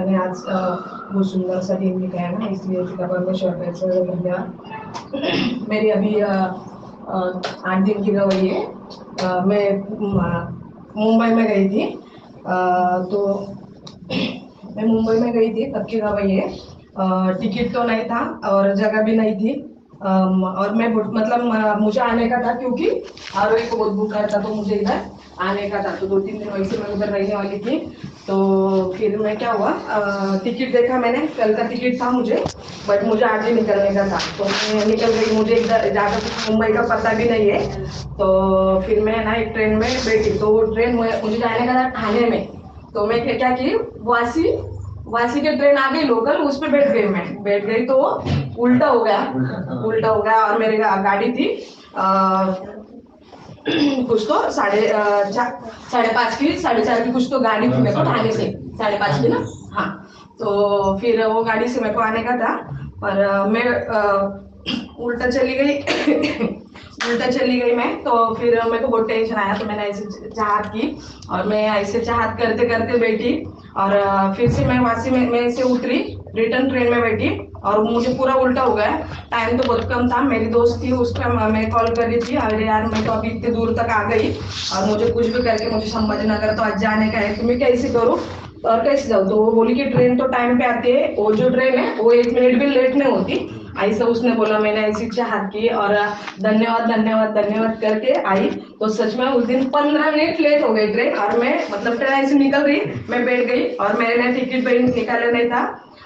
पिता ने आज वो सुंदर सा दिन दिखाया ना, इसलिए पिता परमेश्वर का धन्यवाद। मेरी अभी 8 दिन की गवाही है। मैं मुंबई में गई थी। तो मैं मुंबई में गई थी, तब की गवाही है। टिकट तो नहीं था और जगह भी नहीं थी। और मैं मतलब मुझे आने का था, क्योंकि आरओई को बहुत बुक था, तो मुझे इधर आने का था। तो 2-3 दिन वैसे मैं उधर रहने वाली थी। तो फिर मैं क्या हुआ, टिकट देखा मैंने, कल का टिकट था मुझे, बट मुझे आज ही निकलने का था। तो मैं निकल गई, मुझे इधर ज़्यादा कुछ मुंबई का पता भी नहीं है। तो फिर मैं ना एक ट्रेन में बैठी, तो वो ट्रेन मुझे जाने का था ठाणे में। तो मैं क्या की, वासी वासी के ट्रेन आ गई लोकल, उस पर बैठ गई तो उल्टा हो गया। और मेरी गाड़ी थी कुछ तो 5:30 की, 4:30 की कुछ तो गाड़ी थी मेरे को ठाणे से, 5:30 की ना। हाँ, तो फिर वो गाड़ी से मेरे को आने का था, पर मैं उल्टा चली गई। मैं, तो फिर मेरे को बहुत टेंशन आया। तो मैंने ऐसे चाहत की, और मैं ऐसे चाहत करते करते बैठी, और फिर से मैं वासी में से उतरी, रिटर्न ट्रेन में बैठी, और मुझे पूरा उल्टा हो गया। टाइम तो बहुत कम था। मेरी दोस्त थी, उसका मैं कॉल कर रही थी, अरे यार मैं तो अभी इतनी दूर तक आ गई, और मुझे कुछ भी करके मुझे संभाजीनगर तो आज जाने का है, तो मैं कैसे करूँ और कैसे जाऊँ। तो वो बोली कि ट्रेन तो टाइम पे आती है, वो जो ट्रेन है वो 1 मिनट भी लेट नहीं होती, ऐसा उसने बोला। मैंने ऐसी चाहत की, और धन्यवाद धन्यवाद धन्यवाद करके आई। तो सच में उस दिन 15 मिनट लेट हो गई ट्रेन, और मैं मतलब ट्रेन ऐसे निकल रही, मैं बैठ गई, और मैंने टिकट पे निकाला नहीं था।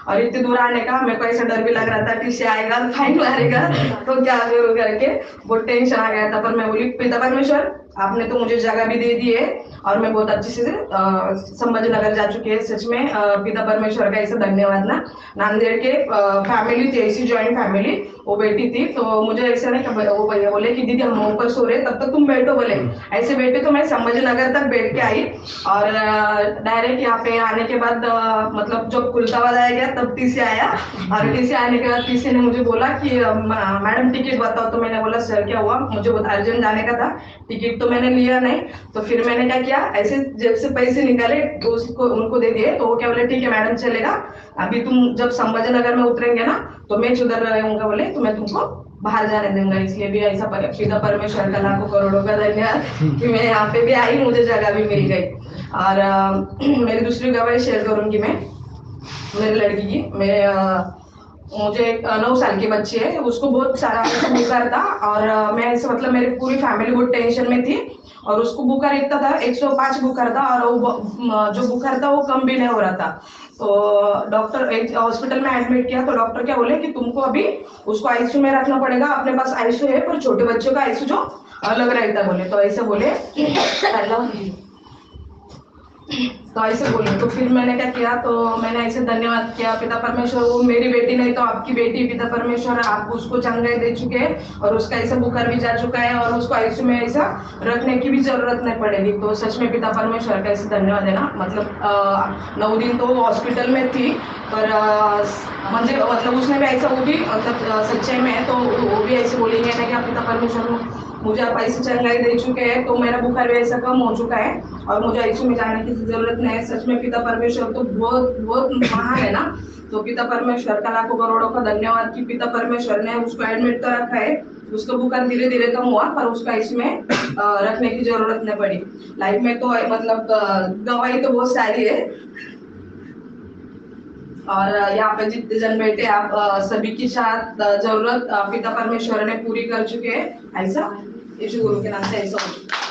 और इतनी दूर आने का मेरे को ऐसा डर भी लग रहा था, टीसी आएगा, फाइन मारेगा, तो क्या करूँ करके बहुत टेंशन आ गया था। पर मैं बोली, पिता परमेश्वर आपने तो मुझे जगह भी दे दी है, और मैं बहुत अच्छे से संभाजीनगर जा चुकी है। सच में पिता परमेश्वर का ऐसा धन्यवाद ना। नांदेड़ के फैमिली थी, ऐसी ज्वाइंट फैमिली, वो बेटी थी। तो मुझे ऐसा नहीं, वो भैया बोले कि दीदी हम ऊपर सो रहे, तब तक तुम बैठो बोले। ऐसे बैठे तो मैं संभाजीनगर तक बैठ के आई, और डायरेक्ट यहाँ पे आने के बाद मतलब जब खुलताबाद आया गया, तब टीसी आया। और टीसी आने के बाद टीसी ने मुझे बोला कि मैडम टिकट बताओ। तो मैंने बोला सर क्या हुआ, मुझे बहुत अर्जेंट जाने का था, टिकट तो मैंने लिया नहीं। तो फिर मैंने क्या किया, ऐसे जेब से पैसे निकाले, तो उसको उनको दे दिए। तो वो क्या बोले, ठीक है मैडम चलेगा, अभी तुम जब संभाजीनगर में उतरेंगे ना, तो मैं उधर रहूंगा बोले, तो मैं तुमको बाहर जाने दूंगा। इसलिए भी ऐसा पिता परमेश्वर का लाखों करोड़ों का धन्यवाद कि मैं यहाँ पे भी आई, मुझे जगह भी मिल गई। और मेरी दूसरी गवाही शेयर करूंगी मैं, मेरी लड़की की। मुझे 9 साल की बच्ची है, उसको बहुत सारा बुखार था, और मैं ऐसे मतलब मेरी पूरी फैमिली बहुत टेंशन में थी। और उसको बुखार इतना था, 105 बुखार था, और वो जो बुखार था वो कम भी नहीं हो रहा था। तो डॉक्टर एक हॉस्पिटल में एडमिट किया, तो डॉक्टर क्या बोले कि तुमको अभी उसको आईसीयू में रखना पड़ेगा। अपने पास आईसीयू है, पर छोटे बच्चों का आईसीयू जो अलग रहता बोले, तो ऐसे बोले। तो ऐसे बोले, तो फिर मैंने क्या किया, तो मैंने ऐसे धन्यवाद किया, पिता परमेश्वर वो मेरी बेटी नहीं तो आपकी बेटी, पिता परमेश्वर आप उसको चंगाई दे चुके हैं, और उसका ऐसा बुखार भी जा चुका है, और उसको आईसीयू में ऐसा रखने की भी जरूरत नहीं पड़ेगी। तो सच में पिता परमेश्वर का ऐसे धन्यवाद है ना। मतलब 9 दिन तो वो हॉस्पिटल में थी, पर मुझे मतलब उसने भी ऐसा, वो भी मतलब सच्चाई में है, तो वो भी ऐसे बोलेंगे ना कि पिता परमेश्वर मुझे आप ऐसे चंगाई दे चुके हैं, तो मेरा बुखार भी ऐसा कम हो चुका है, और मुझे आईसीयू में जाने की जरूरत नहीं है। सच में पिता परमेश्वर तो बहुत बहुत महान है ना। तो पिता परमेश्वर का लाखों करोड़ों का धन्यवाद कि पिता परमेश्वर ने उसको एडमिट तो रखा है, उसका बुखार धीरे धीरे कम हुआ, पर उसको आईसीयू में रखने की जरूरत नहीं पड़ी। लाइफ में तो मतलब गवाही तो बहुत सारी है। और यहाँ पे जितने जन बैठे आप सभी की साथ जरूरत पिता परमेश्वर ने पूरी कर चुके हैं। ऐसा यीशु गुरु के नाम से ऐसा हो चुका है।